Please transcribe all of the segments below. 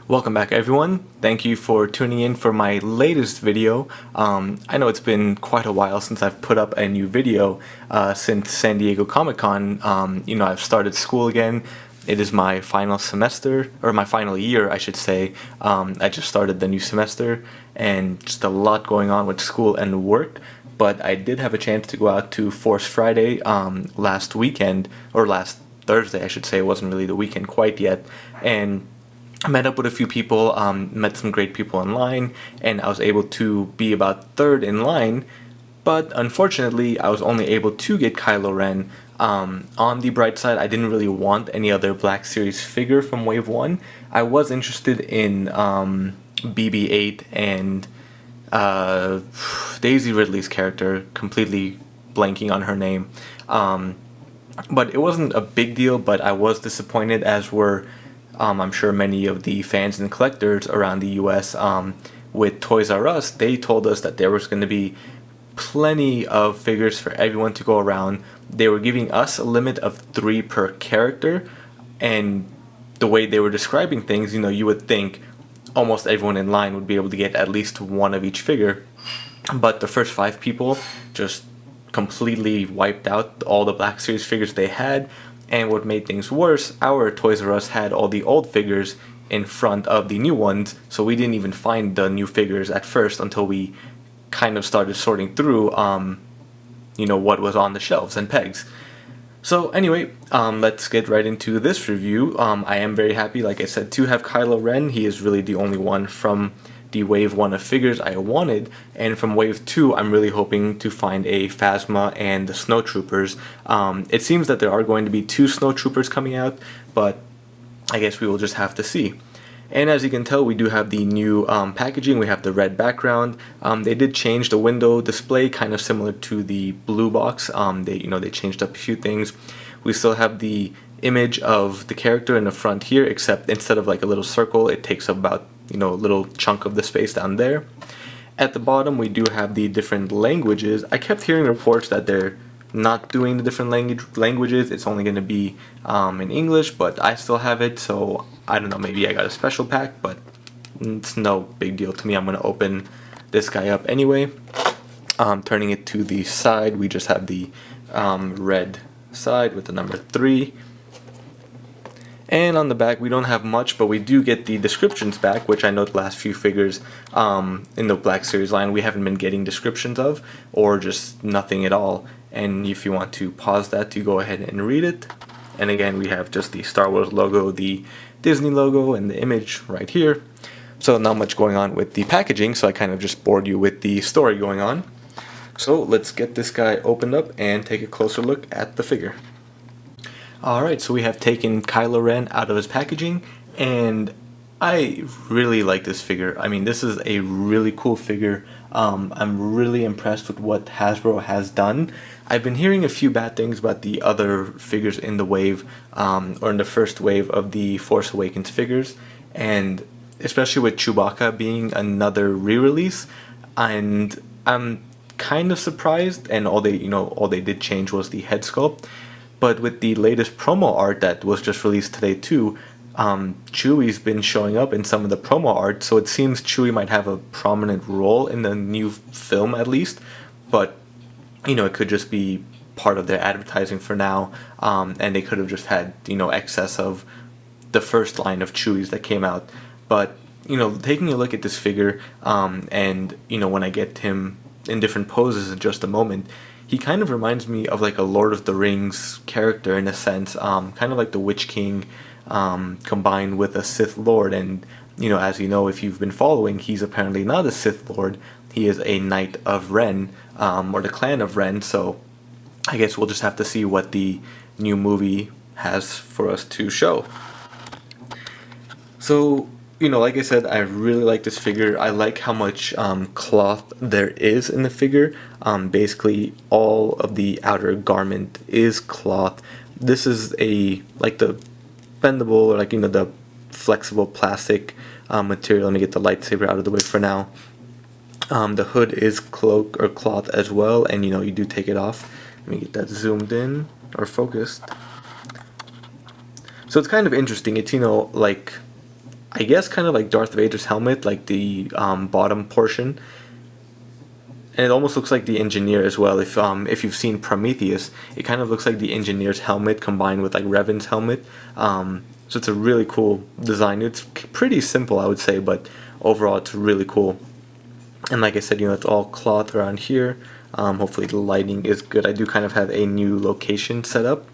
Welcome back everyone. Thank you for tuning in for my latest video. I know it's been quite a while since I've put up a new video since San Diego Comic-Con. I've started school again. It is my final semester, or my final year I should say. I just started the new semester and just a lot going on with school and work. But I did have a chance to go out to Force Friday last weekend, or last Thursday I should say. It wasn't really the weekend quite yet. And I met up with a few people, met some great people online, and I was able to be about third in line, but unfortunately I was only able to get Kylo Ren. On the bright side, I didn't really want any other Black Series figure from Wave 1. I was interested in BB-8 and Daisy Ridley's character, completely blanking on her name. But it wasn't a big deal, but I was disappointed, as were I'm sure many of the fans and collectors around the US. With Toys R Us, they told us that there was going to be plenty of figures for everyone to go around. They were giving us a limit of 3 per character, and the way they were describing things, you would think almost everyone in line would be able to get at least one of each figure. But the first 5 people just completely wiped out all the Black Series figures they had. And what made things worse, our Toys R Us had all the old figures in front of the new ones, so we didn't even find the new figures at first until we kind of started sorting through, what was on the shelves and pegs. So anyway, let's get right into this review. I am very happy, like I said, to have Kylo Ren. He is really the only one from the Wave 1 of figures I wanted, and from Wave 2 I'm really hoping to find a Phasma and the Snowtroopers. It seems that there are going to be 2 Snowtroopers coming out, but I guess we will just have to see. And as you can tell, we do have the new packaging. We have the red background. They did change the window display, kind of similar to the blue box. They changed up a few things. We still have the image of the character in the front here, except instead of like a little circle, it takes up about a little chunk of the space down there. At the bottom we do have the different languages. I kept hearing reports that they're not doing the different languages. It's only going to be in English, but I still have it, so I don't know, maybe I got a special pack, but it's no big deal to me. I'm going to open this guy up anyway. Turning it to the side, we just have the red side with the number 3. And on the back we don't have much, but we do get the descriptions back, which I know the last few figures in the Black Series line we haven't been getting descriptions of, or just nothing at all. And if you want to pause that to go ahead and read it. And again, we have just the Star Wars logo, the Disney logo, and the image right here. So not much going on with the packaging, so I kind of just bored you with the story going on. So let's get this guy opened up and take a closer look at the figure. Alright, so we have taken Kylo Ren out of his packaging, and I really like this figure. I mean, this is a really cool figure. I'm really impressed with what Hasbro has done. I've been hearing a few bad things about the other figures in the wave, or in the first wave of the Force Awakens figures, and especially with Chewbacca being another re-release, and I'm kind of surprised, and all they did change was the head sculpt. But with the latest promo art that was just released today too, Chewie's been showing up in some of the promo art, so it seems Chewie might have a prominent role in the new film at least, but it could just be part of their advertising for now, and they could have just had excess of the first line of Chewies that came out. But taking a look at this figure, and when I get him in different poses in just a moment, he kind of reminds me of like a Lord of the Rings character in a sense, kind of like the Witch King combined with a Sith Lord. And as you know, if you've been following, he's apparently not a Sith Lord. He is a Knight of Ren, or the Clan of Ren. So I guess we'll just have to see what the new movie has for us to show. So like I said, I really like this figure. I like how much cloth there is in the figure. Basically, all of the outer garment is cloth. This is like the bendable, or like the flexible plastic material. Let me get the lightsaber out of the way for now. The hood is cloak or cloth as well, and you do take it off. Let me get that zoomed in or focused. So it's kind of interesting. It's like I guess kind of like Darth Vader's helmet, like the bottom portion. And it almost looks like the engineer as well. If you've seen Prometheus, it kind of looks like the engineer's helmet combined with like Revan's helmet. So it's a really cool design. It's pretty simple, I would say, but overall it's really cool. And like I said, it's all cloth around here. Hopefully the lighting is good. I do kind of have a new location set up.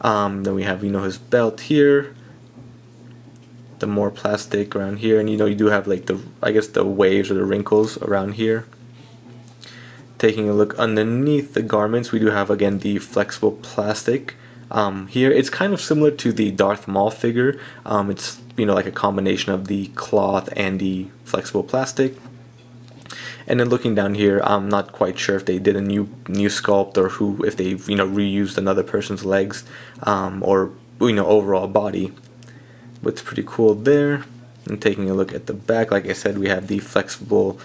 Then we have his belt here. The more plastic around here, and you do have like the waves or the wrinkles around here. Taking a look underneath the garments, we do have again the flexible plastic. Here it's kind of similar to the Darth Maul figure. It's like a combination of the cloth and the flexible plastic. And then looking down here, I'm not quite sure if they did a new sculpt, or if they reused another person's legs, or overall body. But it's pretty cool there. And taking a look at the back, like I said, we have the flexible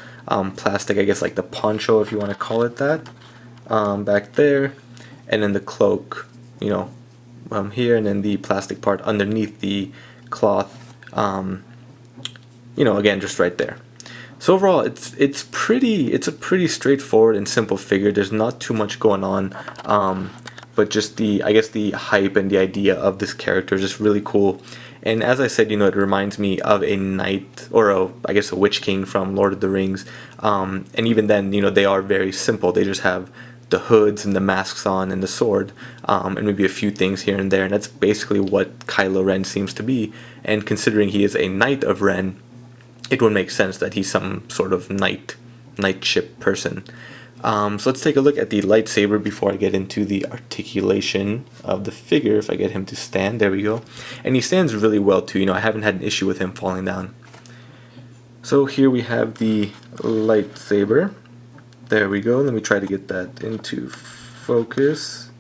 plastic, I guess like the poncho, if you want to call it that, back there, and then the cloak, here, and then the plastic part underneath the cloth, again, just right there. So overall, it's a pretty straightforward and simple figure. There's not too much going on, but just the hype and the idea of this character is just really cool. And as I said, it reminds me of a knight, or a witch king from Lord of the Rings. And even then, they are very simple. They just have the hoods and the masks on and the sword, and maybe a few things here and there. And that's basically what Kylo Ren seems to be. And considering he is a knight of Ren, it would make sense that he's some sort of knightship person. So let's take a look at the lightsaber before I get into the articulation of the figure. If I get him to stand, there we go. And he stands really well too. I haven't had an issue with him falling down. So here we have the lightsaber. There we go. Let me try to get that into focus.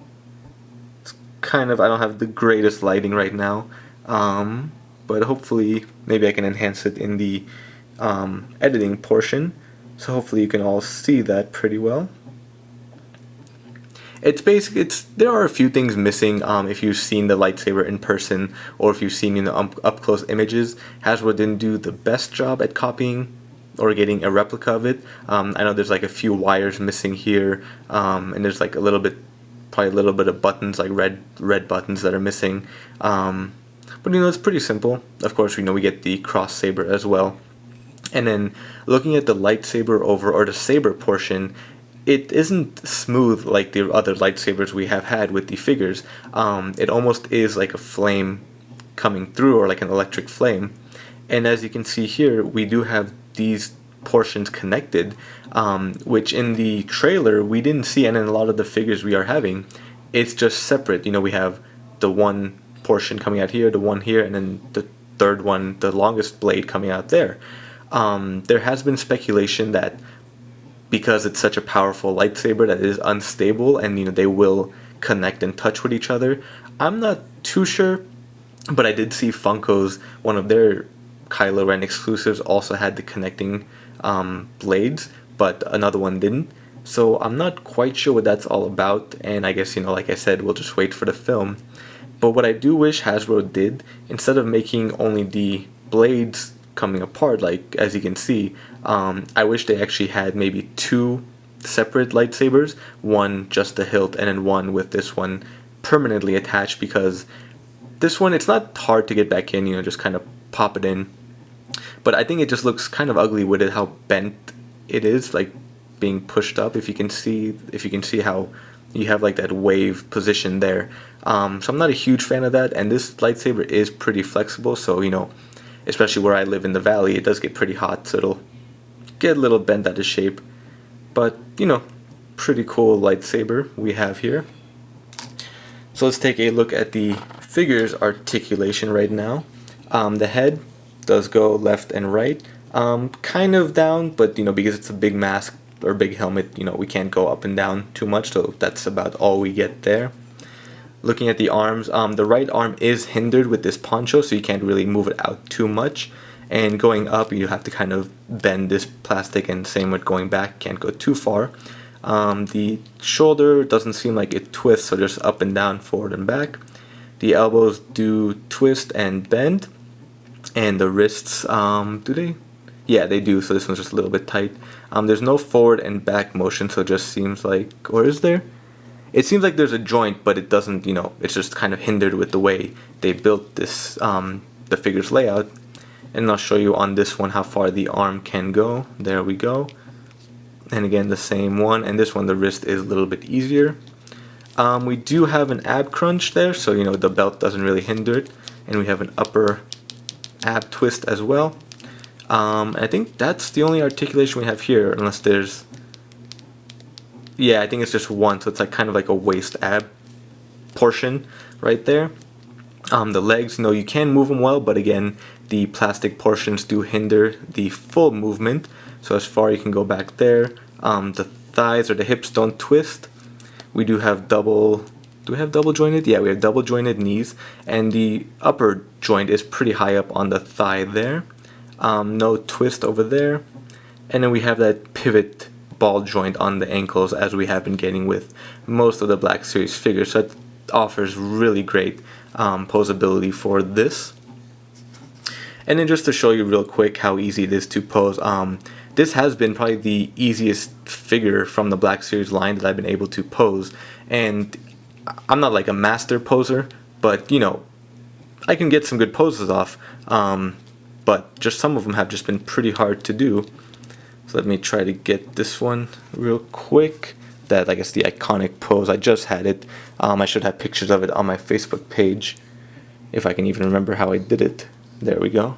It's kind of, I don't have the greatest lighting right now, but hopefully maybe I can enhance it in the editing portion. So hopefully you can all see that pretty well. There are a few things missing if you've seen the lightsaber in person, or if you've seen up close images. Hasbro didn't do the best job at copying or getting a replica of it. I know there's like a few wires missing here, and there's like probably a little bit of buttons, like red buttons that are missing. But it's pretty simple. Of course, we get the cross saber as well. And then looking at the lightsaber or the saber portion, it isn't smooth like the other lightsabers we have had with the figures. It almost is like a flame coming through, or like an electric flame. And as you can see here, we do have these portions connected, which in the trailer we didn't see, and in a lot of the figures we are having, it's just separate. We have the one portion coming out here, the one here, and then the third one, the longest blade, coming out there. There has been speculation that because it's such a powerful lightsaber that it is unstable, and they will connect and touch with each other. I'm not too sure, but I did see Funko's, one of their Kylo Ren exclusives, also had the connecting blades, but another one didn't. So I'm not quite sure what that's all about, and I guess, like I said, we'll just wait for the film. But what I do wish Hasbro did, instead of making only the blades coming apart, like as you can see, I wish they actually had maybe two separate lightsabers, one just the hilt, and then one with this one permanently attached, because this one, it's not hard to get back in, just kind of pop it in. But I think it just looks kind of ugly with it, how bent it is, like being pushed up. If you can see how you have like that wave position there. So I'm not a huge fan of that, and this lightsaber is pretty flexible, so especially where I live in the valley, it does get pretty hot, so it'll get a little bent out of shape. But pretty cool lightsaber we have here. So let's take a look at the figure's articulation right now. The head does go left and right, kind of down, but because it's a big mask or big helmet, we can't go up and down too much, so that's about all we get there. Looking at the arms, the right arm is hindered with this poncho, so you can't really move it out too much. And going up, you have to kind of bend this plastic, and same with going back, can't go too far. The shoulder doesn't seem like it twists, so just up and down, forward and back. The elbows do twist and bend. And the wrists, do they? Yeah, they do. So this one's just a little bit tight. There's no forward and back motion, so it just seems like, or is there? It seems like there's a joint, but it doesn't, it's just kind of hindered with the way they built this, the figure's layout. And I'll show you on this one how far the arm can go. There we go. And again, the same one. And this one, the wrist is a little bit easier. We do have an ab crunch there, so the belt doesn't really hinder it. And we have an upper ab twist as well. I think that's the only articulation we have here, unless there's... Yeah, I think it's just one, so it's like kind of like a waist ab portion right there. The legs, you can move them well, but again, the plastic portions do hinder the full movement. So as far you can go back there. The thighs or the hips don't twist. We do have double... Do we have double jointed? Yeah, we have double jointed knees, and the upper joint is pretty high up on the thigh there. No twist over there. And then we have that pivot ball joint on the ankles, as we have been getting with most of the Black Series figures. So it offers really great posability for this. And then just to show you real quick how easy it is to pose, this has been probably the easiest figure from the Black Series line that I've been able to pose. And I'm not like a master poser, but I can get some good poses off. But just some of them have just been pretty hard to do. So let me try to get this one real quick. That, I guess, the iconic pose. I just had it. I should have pictures of it on my Facebook page, if I can even remember how I did it. There we go.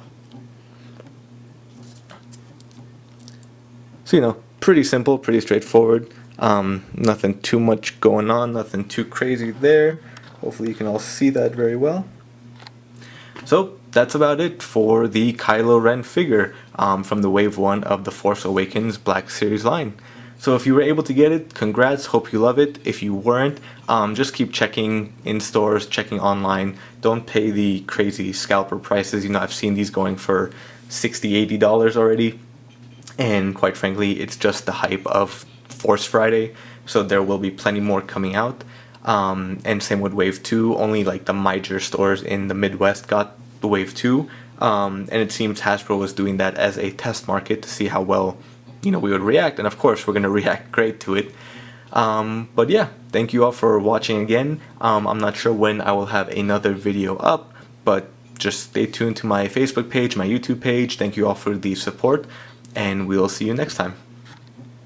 So, pretty simple, pretty straightforward. Nothing too much going on, nothing too crazy there. Hopefully you can all see that very well. So that's about it for the Kylo Ren figure from the Wave 1 of the Force Awakens Black Series line. So if you were able to get it, congrats, hope you love it. If you weren't, just keep checking in stores, checking online. Don't pay the crazy scalper prices. I've seen these going for $60, $80 already. And quite frankly, it's just the hype of Force Friday. So there will be plenty more coming out. And same with Wave 2, only like the major stores in the Midwest got the Wave 2. And it seems Hasbro was doing that as a test market to see how well, we would react. And of course, we're going to react great to it. But yeah, thank you all for watching again. I'm not sure when I will have another video up, but just stay tuned to my Facebook page, my YouTube page. Thank you all for the support, and we'll see you next time.